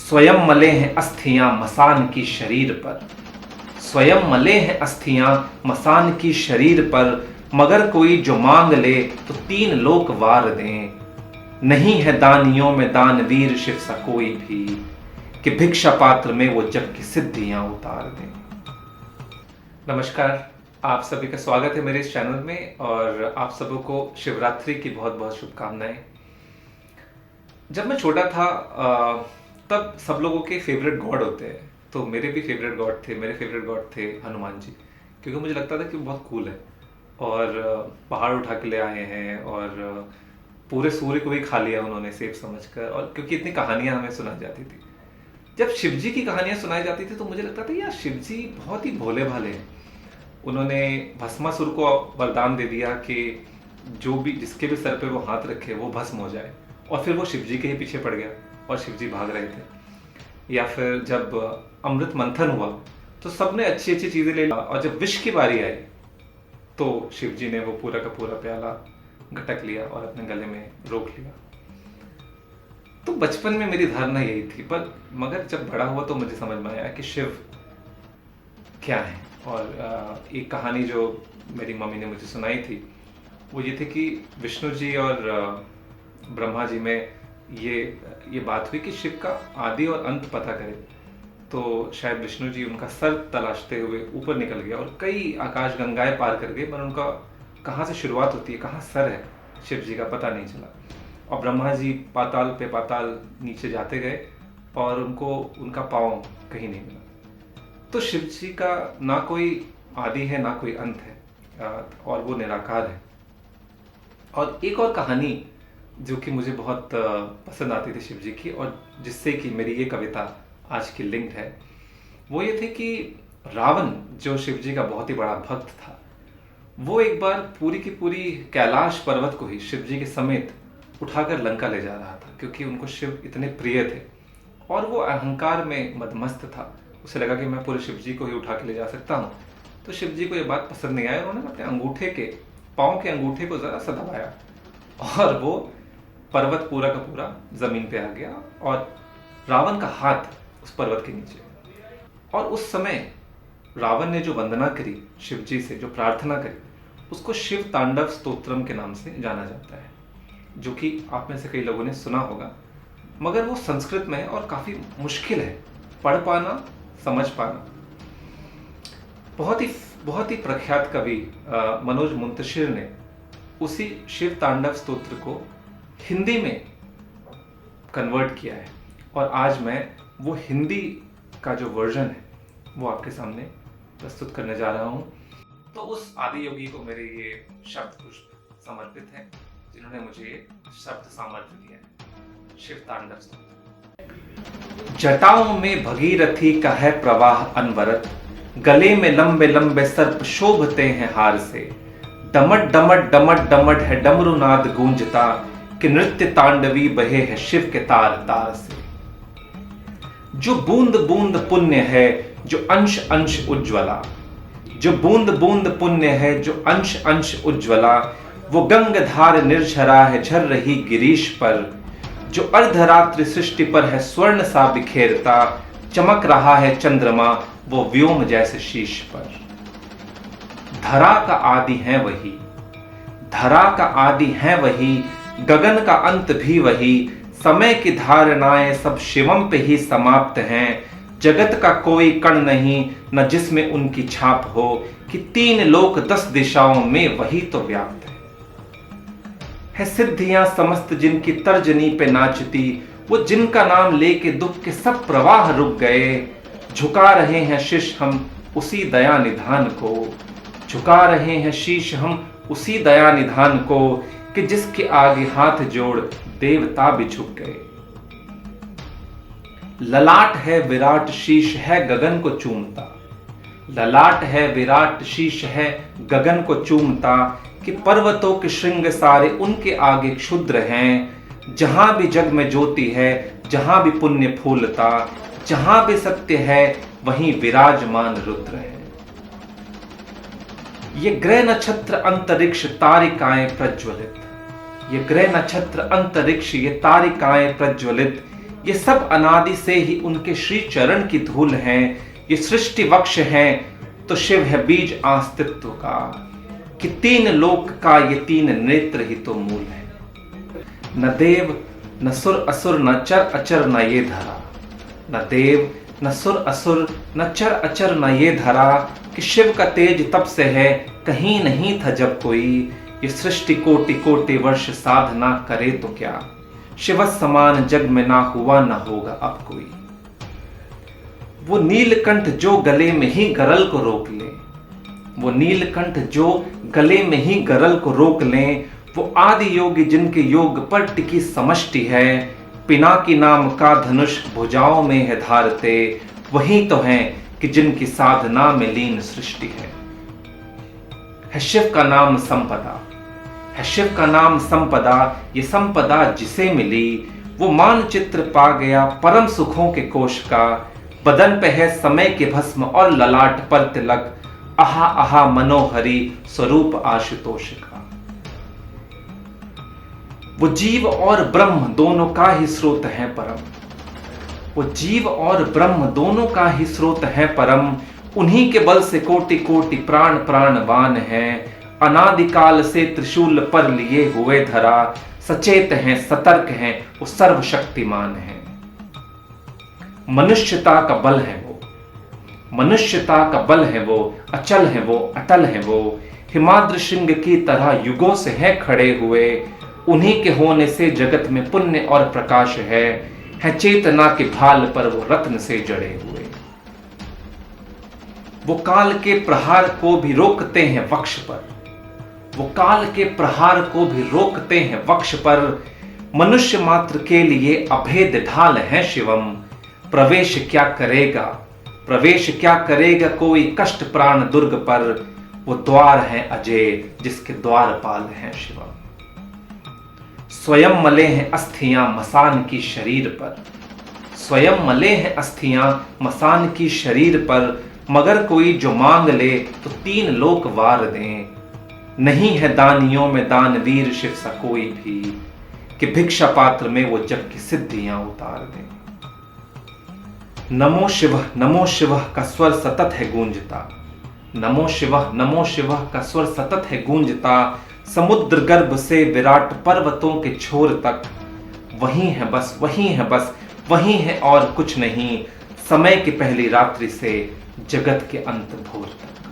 स्वयं मले हैं अस्थियां मसान की शरीर पर। स्वयं मले हैं अस्थियां मसान की शरीर पर, मगर कोई जो मांग ले तो 3 लोक वार दें। नहीं है दानियों में दानवीर शिव सा कोई भी, कि भिक्षा पात्र में वो जग की सिद्धियां उतार दें। नमस्कार, आप सभी का स्वागत है मेरे इस चैनल में और आप सबों को शिवरात्रि की बहुत बहुत शुभकामनाएं। जब मैं छोटा था तब सब लोगों के फेवरेट गॉड होते हैं, तो मेरे भी फेवरेट गॉड थे। मेरे फेवरेट गॉड थे हनुमान जी, क्योंकि मुझे लगता था कि वो बहुत कूल है और पहाड़ उठा के ले आए हैं और पूरे सूर्य को भी खा लिया उन्होंने सेब समझकर, और क्योंकि इतनी कहानियां हमें सुनाई जाती थी। जब शिव जी की कहानियां सुनाई जाती थी तो मुझे लगता था यार शिव जी बहुत ही भोले भाले हैं। उन्होंने भस्मासुर को वरदान दे दिया कि जो भी जिसके भी सर पे वो हाथ रखे वो भस्म हो जाए, और फिर वो शिव जी के ही पीछे पड़ गया और शिव जी भाग रहे थे। या फिर जब अमृत मंथन हुआ तो सबने अच्छी अच्छी चीजें ले ली, और जब विष की बारी आई तो शिव जी ने वो पूरा का पूरा प्याला गटक लिया और अपने गले में रोक लिया। तो बचपन में मेरी धारणा यही थी, पर मगर जब बड़ा हुआ तो मुझे समझ में आया कि शिव क्या है। और एक कहानी जो मेरी मम्मी ने मुझे सुनाई थी वो ये थी कि विष्णु जी और ब्रह्मा जी में ये बात हुई कि शिव का आदि और अंत पता करे। तो शायद विष्णु जी उनका सर तलाशते हुए ऊपर निकल गया और कई आकाश गंगाएं पार कर गए, पर उनका कहाँ से शुरुआत होती है, कहाँ सर है शिव जी का पता नहीं चला। और ब्रह्मा जी पाताल पे पाताल नीचे जाते गए और उनको उनका पाँव कहीं नहीं मिला। तो शिव जी का ना कोई आदि है ना कोई अंत है, और वो निराकार है। और एक और कहानी जो कि मुझे बहुत पसंद आती थी शिव जी की, और जिससे कि मेरी ये कविता आज की लिंक्ड है, वो ये थी कि रावण जो शिव जी का बहुत ही बड़ा भक्त था, वो एक बार पूरी की पूरी कैलाश पर्वत को ही शिव जी के समेत उठाकर लंका ले जा रहा था, क्योंकि उनको शिव इतने प्रिय थे और वो अहंकार में मदमस्त था। उसे लगा कि मैं पूरे शिव जी को ही उठा के ले जा सकता हूँ। तो शिव जी को ये बात पसंद नहीं आई, उन्होंने अपने अंगूठे के पाँव के अंगूठे को जरा सा दबाया और वो पर्वत पूरा का पूरा जमीन पे आ गया और रावण का हाथ उस पर्वत के नीचे। और उस समय रावण ने जो वंदना करी शिव जी से, जो प्रार्थना करी, उसको शिव तांडव स्तोत्रम के नाम से जाना जाता है, जो कि आप में से कई लोगों ने सुना होगा। मगर वो संस्कृत में है और काफी मुश्किल है पढ़ पाना, समझ पाना। बहुत ही प्रख्यात कवि मनोज मुंतशिर ने उसी शिव तांडव स्तोत्र को हिंदी में कन्वर्ट किया है, और आज मैं वो हिंदी का जो वर्जन है वो आपके सामने प्रस्तुत करने जा रहा हूँ। तो उस आदि योगी को मेरे ये शब्द पुष्प समर्पित हैं, जिन्होंने मुझे ये शब्द सामर्थ्य दिया है। शिव तांडव स्तोत्र। जटाओं में भगीरथी का है प्रवाह अनवरत, गले में लंबे लंबे सर्प शोभते हैं हार से। डमट डमट डमट डमट है डमरुनाद गूंजता, कि नृत्य तांडवी बहे है शिव के तार तार से। जो बूंद बूंद पुण्य है जो अंश अंश उज्ज्वला, जो बूंद बूंद पुण्य है जो अंश अंश उज्ज्वला, वो गंगधार निर्झरा है झर रही गिरीश पर। जो अर्धरात्रि सृष्टि पर है स्वर्ण सा बिखेरता, चमक रहा है चंद्रमा वो व्योम जैसे शीश पर। धरा का आदि है वही, धरा का आदि है वही, गगन का अंत भी वही। समय की धारणाएं सब शिवम पे ही समाप्त हैं, जगत का कोई कण नहीं न जिसमें उनकी छाप हो, कि 3 लोक 10 दिशाओं में वही तो व्याप्त है। सिद्धियां समस्त जिनकी तर्जनी पे नाचती, वो जिनका नाम लेके दुख के सब प्रवाह रुक गए। झुका रहे हैं शीश हम उसी दया निधान को, झुका रहे हैं शीश हम उसी दया निधान को, कि जिसके आगे हाथ जोड़ देवता भी झुक गए। ललाट है विराट शीश है गगन को चूमता, ललाट है विराट शीश है गगन को चूमता, कि पर्वतों के श्रृंग सारे उनके आगे क्षुद्र हैं। जहां भी जग में ज्योति है, जहां भी पुण्य फूलता, जहां भी सत्य है वहीं विराजमान रुद्र है। ये ग्रह नक्षत्र अंतरिक्ष तारिकाएं प्रज्वलित, ये ग्रह नक्षत्र अंतरिक्ष ये तारिकाएं प्रज्वलित, ये सब अनादि से ही उनके श्री चरण की धूल हैं। ये सृष्टि वक्ष हैं तो शिव है बीज अस्तित्व का, कि तीन लोक का ये तीन नेत्र ही तो मूल है। न देव न सुर असुर न चर अचर न ये धरा, न देव न सुर असुर न चर अचर न ये धरा, कि शिव का तेज तब से है कहीं नहीं था जब कोई। ये सृष्टि कोटि कोटि वर्ष साधना करे तो क्या, शिव समान जग में ना हुआ ना होगा अब कोई। वो नीलकंठ जो गले में ही गरल को रोक ले, वो नीलकंठ जो गले में ही गरल को रोक लें, वो आदि योगी जिनके योग पर टिकी समष्टि है। पिनाकी नाम का धनुष भुजाओं में है धारते, वही तो हैं कि जिनकी साधना में लीन सृष्टि है शिव का नाम संपदा, है शिव का नाम संपदा। ये संपदा जिसे मिली वो मानचित्र पा गया परम सुखों के कोश का। बदन पे है समय के भस्म और ललाट पर तिलक, आहा आहा मनोहरी स्वरूप आशुतोष का। वो जीव और ब्रह्म दोनों का ही स्रोत है परम, वो जीव और ब्रह्म दोनों का ही स्रोत है परम। उन्हीं के बल से कोटि कोटि प्राण प्राणवान है। अनादिकाल से त्रिशूल पर लिए हुए धरा, सचेत हैं सतर्क हैं वो सर्वशक्तिमान है। मनुष्यता का बल है वो, मनुष्यता का बल है वो, अचल है वो अटल है वो। हिमाद्र श्रृंग की तरह युगों से है खड़े हुए, उन्हीं के होने से जगत में पुण्य और प्रकाश है चेतना के भाल पर वो रत्न से जड़े हुए। वो काल के प्रहार को भी रोकते हैं वक्ष पर, वो काल के प्रहार को भी रोकते हैं वक्ष पर। मनुष्य मात्र के लिए अभेद ढाल है शिवम, प्रवेश क्या करेगा, प्रवेश क्या करेगा कोई कष्ट प्राण दुर्ग पर। वो द्वार है अजय जिसके द्वारपाल हैं शिवम। स्वयं मले हैं अस्थियां मसान की शरीर पर, स्वयं मले हैं अस्थियां मसान की शरीर पर। मगर कोई जो मांग ले तो तीन लोक वार दें, नहीं है दानियों में दानवीर शिव सा कोई भी, कि भिक्षा पात्र में वो जग की सिद्धियां उतार दें। नमो शिव का स्वर सतत है गूंजता, नमो शिव का स्वर सतत है गूंजता। समुद्र गर्भ से विराट पर्वतों के छोर तक, वही है बस वही है बस वही है और कुछ नहीं। समय की पहली रात्रि से जगत के अंत भोर तक।